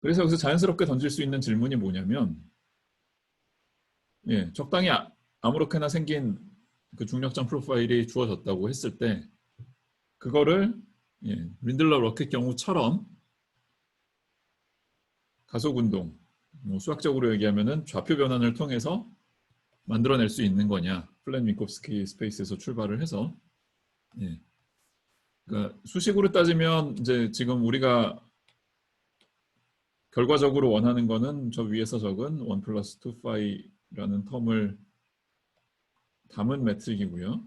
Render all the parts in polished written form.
그래서 여기서 자연스럽게 던질 수 있는 질문이 뭐냐면, 예, 적당히 아무렇게나 생긴 그 중력장 프로파일이 주어졌다고 했을 때 그거를 예, 린들러 러켓 경우처럼 가속 운동, 뭐 수학적으로 얘기하면은 좌표 변환을 통해서 만들어낼 수 있는 거냐? 플랫 민코프스키 스페이스에서 출발을 해서 예. 그러니까 수식으로 따지면 이제 지금 우리가 결과적으로 원하는 거는 저 위에서 적은 1 플러스 2 파이라는 텀을 담은 매트릭이고요.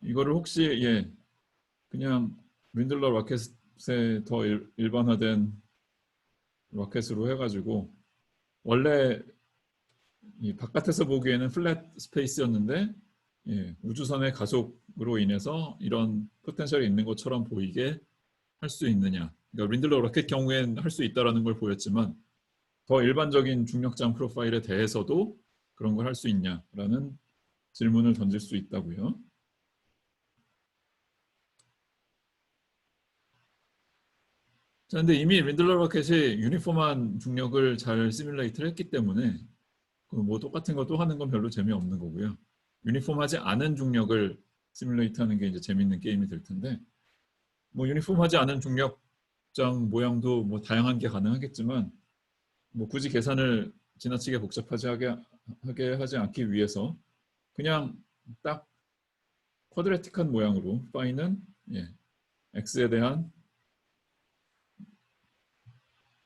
이거를 혹시 예, 그냥 윈들러 로켓에 더 일반화된 로켓으로 해가지고 원래 이 바깥에서 보기에는 플랫 스페이스였는데 예, 우주선의 가속으로 인해서 이런 포텐셜이 있는 것처럼 보이게 할 수 있느냐. 그러니까 윈들러 로켓 경우엔 할 수 있다라는 걸 보였지만 더 일반적인 중력장 프로파일에 대해서도 그런 걸 할 수 있냐라는 질문을 던질 수 있다고요. 자, 근데 이미 윈들러 로켓이 유니폼한 중력을 잘 시뮬레이트를 했기 때문에 뭐 똑같은 거 또 하는 건 별로 재미없는 거고요. 유니폼하지 않은 중력을 시뮬레이트하는 게 이제 재밌는 게임이 될 텐데, 뭐 유니폼하지 않은 중력장 모양도 뭐 다양한 게 가능하겠지만, 뭐 굳이 계산을 지나치게 복잡하게 하지 않기 위해서 그냥 딱 쿼드레틱한 모양으로 파이는 예, x에 대한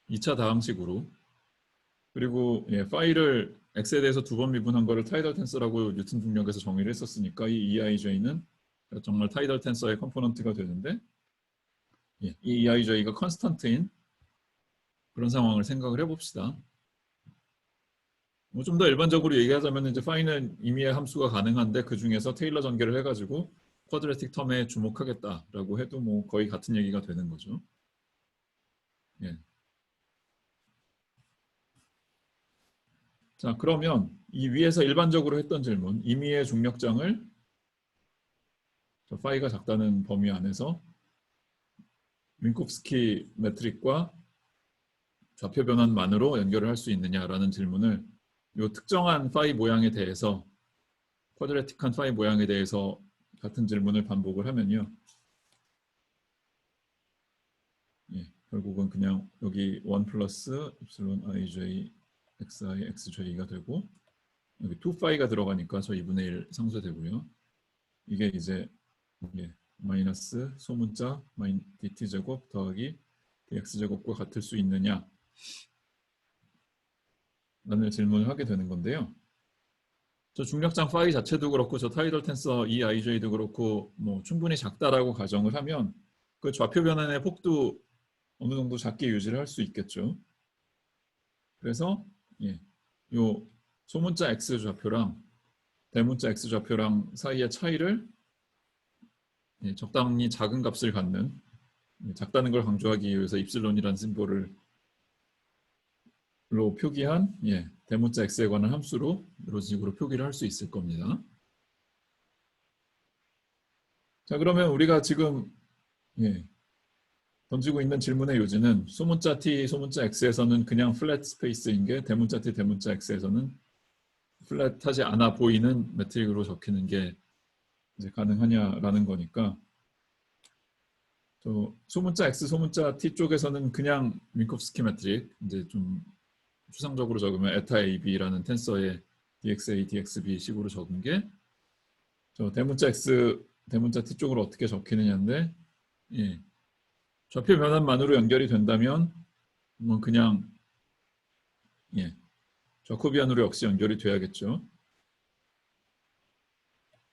2차 다항식으로 그리고 예, 파이를 x에 대해서 두 번 미분한 거를 타이덜 텐서라고 뉴턴 중력에서 정의를 했었으니까 이 EIJ는 정말 타이덜 텐서의 컴포넌트가 되는데 예, 이 EIJ가 컨스턴트인 그런 상황을 생각을 해봅시다. 뭐 좀 더 일반적으로 얘기하자면 이제 파이는 임의의 함수가 가능한데 그 중에서 테일러 전개를 해가지고 쿼드레틱 텀에 주목하겠다라고 해도 뭐 거의 같은 얘기가 되는 거죠. 예. 자, 그러면 이 위에서 일반적으로 했던 질문, 임의의 중력장을 저 파이가 작다는 범위 안에서 민코프스키 매트릭과 좌표 변환만으로 연결을 할 수 있느냐라는 질문을 이 특정한 파이 모양에 대해서 쿼드레틱한 파이 모양에 대해서 같은 질문을 반복을 하면요. 예, 결국은 그냥 여기 1 플러스 입실론 ij xi xj가 되고 여기 2파이가 들어가니까 저 2분의 1 상쇄되고요. 이게 이제 예, 마이너스 소문자 dt 제곱 더하기 dx 제곱과 같을 수 있느냐 라는 질문을 하게 되는 건데요. 저 중력장 파이 자체도 그렇고 저 타이덜 텐서 EIJ도 그렇고 뭐 충분히 작다라고 가정을 하면 그 좌표 변환의 폭도 어느 정도 작게 유지를 할 수 있겠죠. 그래서 예, 요 소문자 x 좌표랑 대문자 x 좌표랑 사이의 차이를 예, 적당히 작은 값을 갖는 작다는 걸 강조하기 위해서 입실론이라는 심볼을 로 표기한 예, 대문자 x에 관한 함수로 이런 식으로 표기를 할 수 있을 겁니다. 자, 그러면 우리가 지금 예, 던지고 있는 질문의 요지는 소문자 t, 소문자 x에서는 그냥 플랫 스페이스인 게 대문자 t, 대문자 x에서는 플랫하지 않아 보이는 매트릭으로 적히는 게 이제 가능하냐라는 거니까 저 소문자 x, 소문자 t 쪽에서는 그냥 민코프스키 매트릭 이제 좀 추상적으로 적으면 에타 ab라는 텐서의 dxa, dxb 식으로 적은 게 저 대문자 x, 대문자 t 쪽으로 어떻게 적히느냐인데 예, 좌표 변환만으로 연결이 된다면 뭐 그냥 예, 저코비안으로 역시 연결이 돼야겠죠.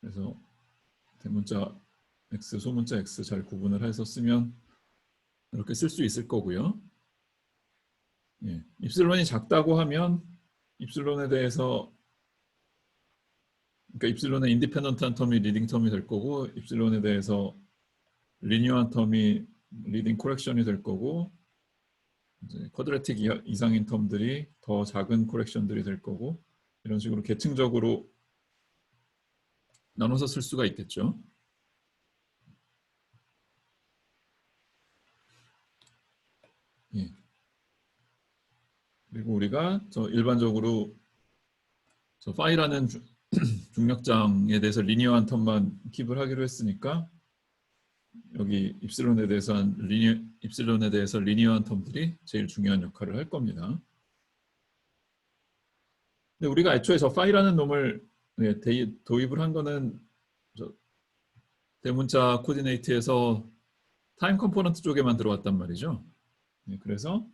그래서 대문자 x, 소문자 x 잘 구분을 해서 쓰면 이렇게 쓸 수 있을 거고요. 예, 입실론이 작다고 하면 입실론에 대해서 그러니까 입실론의 인디펜던트한 텀이 리딩 텀이 될 거고 입실론에 대해서 리니어한 텀이 리딩 코렉션이 될 거고 이제 쿼드레틱 이상인 텀들이 더 작은 코렉션들이 될 거고 이런 식으로 계층적으로 나눠서 쓸 수가 있겠죠. 예. 그리고 우리가 일반적으로 파이라는 중력장에 대해서 리니어한 텀만 킵을 하기로 했으니까 여기 입실론에 대해서 리니어한 텀들이 제일 중요한 역할을 할 겁니다. 근데 우리가 애초에 파이라는 놈을 도입을 한 거는 대문자 코디네이트에서 타임 컴포넌트 쪽에만 들어왔단 말이죠. 그래서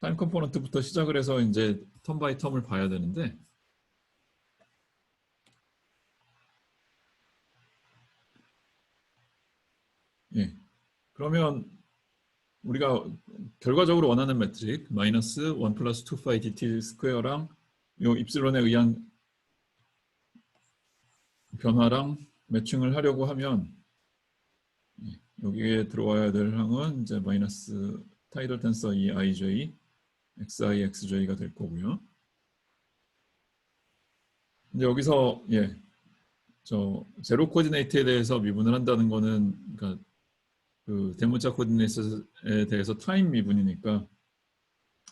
타임 컴포넌트부터 시작을 해서 이제 텀 바이 텀을 봐야 되는데 그러면 우리가 결과적으로 원하는 매트릭 마이너스 1 플러스 2 파이 dt 스퀘어랑 요 입실론에 의한 변화랑 매칭을 하려고 하면 여기에 들어와야 될 항은 이제 마이너스 타이덜 텐서 EIJ, XI, XJ가 될 거고요. 이제 여기서 제로 코디네이트에 대해서 미분을 한다는 거는 그러니까 그 대문자 코디네이트에 대해서 타임 미분이니까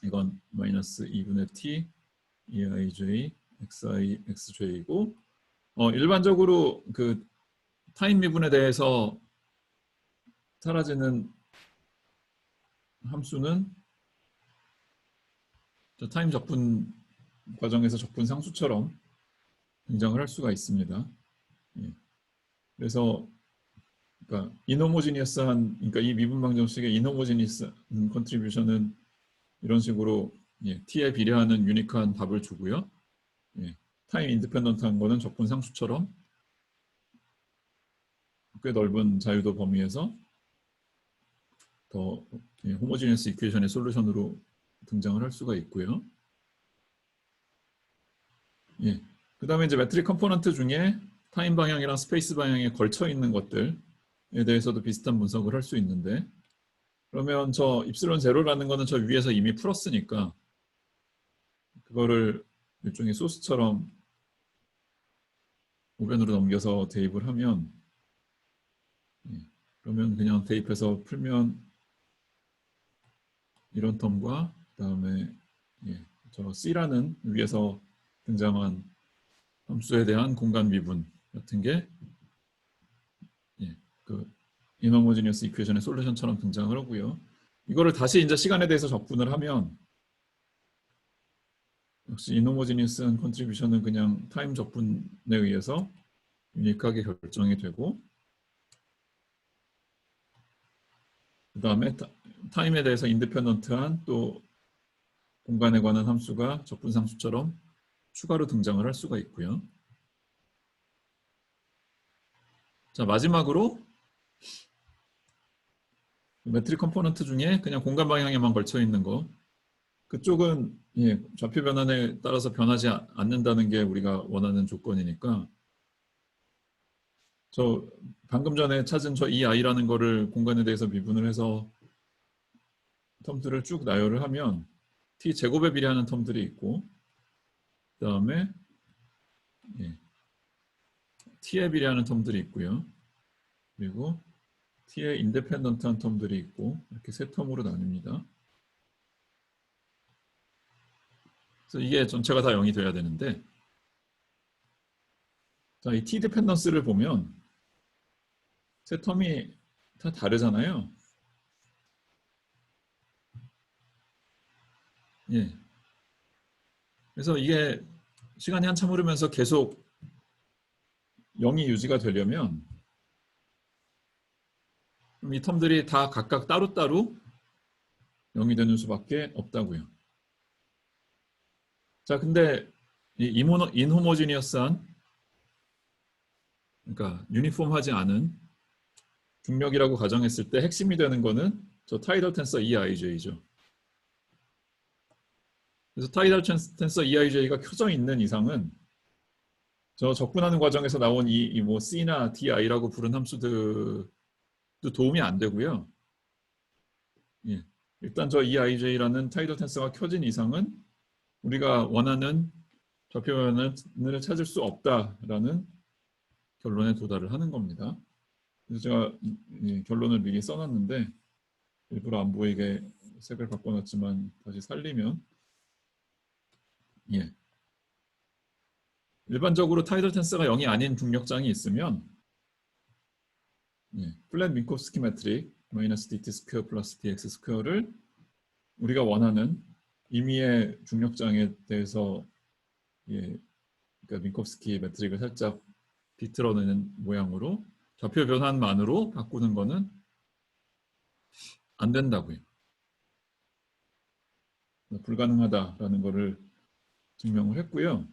이건 마이너스 2분의 t EIJ, XI, XJ이고 일반적으로 그 타임 미분에 대해서 사라지는 함수는 타임 적분 과정에서 적분 상수처럼 등장을 할 수가 있습니다. 그래서 그러니까 인호모지니어스한 그러니까 이 미분 방정식의 인호모지니어스한 컨트리뷰션은 이런 식으로 t에 비례하는 유니크한 답을 주고요. 타임 인디펜던트한 거는 적분 상수처럼 꽤 넓은 자유도 범위에서 더 호모지니어스 이퀘이션의 솔루션으로 등장을 할 수가 있고요. 그 다음에 이제 매트릭 컴포넌트 중에 타임 방향이랑 스페이스 방향에 걸쳐 있는 것들에 대해서도 비슷한 분석을 할 수 있는데 그러면 입실론 제로라는 거는 위에서 이미 풀었으니까 그거를 일종의 소스처럼 우변으로 넘겨서 대입을 하면 그러면 그냥 대입해서 풀면 이런 텀과 그다음에 C라는 위에서 등장한 함수에 대한 공간 미분 같은 게 그 인호모지니어스 이퀘이션의 솔루션처럼 등장을 하고요. 이거를 다시 이제 시간에 대해서 적분을 하면 역시 인호모지니어스한 컨트리뷰션은 그냥 타임 적분에 의해서 유니크하게 결정이 되고 그 다음에 타임에 대해서 인디펜던트한 또 공간에 관한 함수가 적분상수처럼 추가로 등장을 할 수가 있고요. 자, 마지막으로 매트릭 컴포넌트 중에 그냥 공간 방향에만 걸쳐 있는 거 그쪽은 좌표 변환에 따라서 변하지 않는다는 게 우리가 원하는 조건이니까 방금 전에 찾은 이 i라는 거를 공간에 대해서 미분을 해서 텀들을 쭉 나열을 하면 t 제곱에 비례하는 텀들이 있고 그 다음에 t에 비례하는 텀들이 있고요. 그리고 t에 인디펜던트한 텀들이 있고 이렇게 세 텀으로 나뉩니다. 그래서 이게 전체가 다 0이 돼야 되는데 자, 이 t 디펜던스를 보면 세 텀이 다 다르잖아요. 그래서 이게 시간이 한참 흐르면서 계속 0이 유지가 되려면 이 텀들이 다 각각 따로따로 0이 되는 수밖에 없다고요. 자, 근데 이 인호모지니어스한 그러니까 유니폼하지 않은 중력이라고 가정했을 때 핵심이 되는 거는 타이덜 텐서 EIJ죠. 그래서 타이덜 텐서 EIJ가 켜져 있는 이상은 적분하는 과정에서 나온 뭐 C나 DI라고 부른 함수들도 도움이 안 되고요. 일단 EIJ라는 타이덜 텐서가 켜진 이상은 우리가 원하는 좌표 변환을 찾을 수 없다라는 결론에 도달을 하는 겁니다. 그래서 제가 결론을 미리 써놨는데 일부러 안 보이게 색을 바꿔놨지만 다시 살리면 예. 일반적으로 타이덜 텐서가 0이 아닌 중력장이 있으면 플랫 민코프스키 메트릭 마이너스 dt 스퀘어 플러스 dx 스퀘어를 우리가 원하는 임의의 중력장에 대해서 그러니까 민코프스키 메트릭을 살짝 비틀어내는 모양으로 좌표 변환만으로 바꾸는 거는 안 된다고요. 불가능하다라는 거를 증명을 했고요.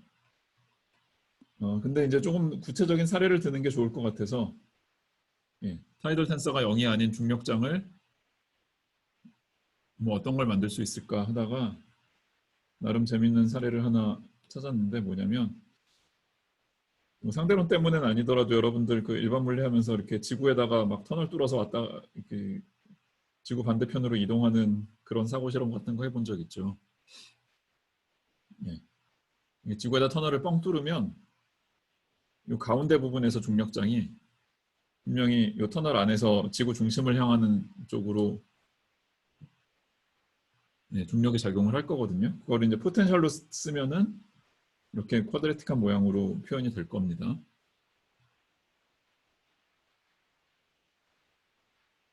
근데 이제 조금 구체적인 사례를 드는 게 좋을 것 같아서 타이덜 텐서가 0이 아닌 중력장을 뭐 어떤 걸 만들 수 있을까 하다가 나름 재밌는 사례를 하나 찾았는데 뭐냐면 뭐 상대론 때문에는 아니더라도 여러분들 그 일반 물리 하면서 이렇게 지구에다가 막 터널 뚫어서 왔다 이렇게 지구 반대편으로 이동하는 그런 사고 실험 같은 거 해본 적 있죠. 지구에다 터널을 뻥 뚫으면 이 가운데 부분에서 중력장이 분명히 이 터널 안에서 지구 중심을 향하는 쪽으로 중력이 작용을 할 거거든요. 그걸 이제 포텐셜로 쓰면은 이렇게 쿼드레틱한 모양으로 표현이 될 겁니다.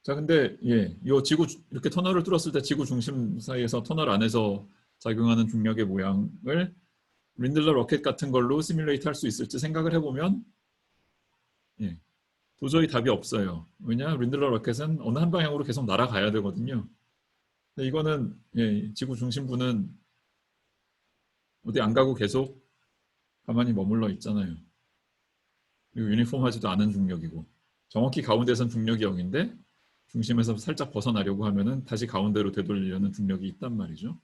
자, 근데 이 지구 이렇게 터널을 뚫었을 때 지구 중심 사이에서 터널 안에서 작용하는 중력의 모양을 린들러 로켓 같은 걸로 시뮬레이트 할 수 있을지 생각을 해보면 도저히 답이 없어요. 왜냐? 린들러 로켓은 어느 한 방향으로 계속 날아가야 되거든요. 근데 이거는 지구 중심부는 어디 안 가고 계속 가만히 머물러 있잖아요. 그리고 유니폼하지도 않은 중력이고 정확히 가운데선 중력이 0인데 중심에서 살짝 벗어나려고 하면은 다시 가운데로 되돌리려는 중력이 있단 말이죠.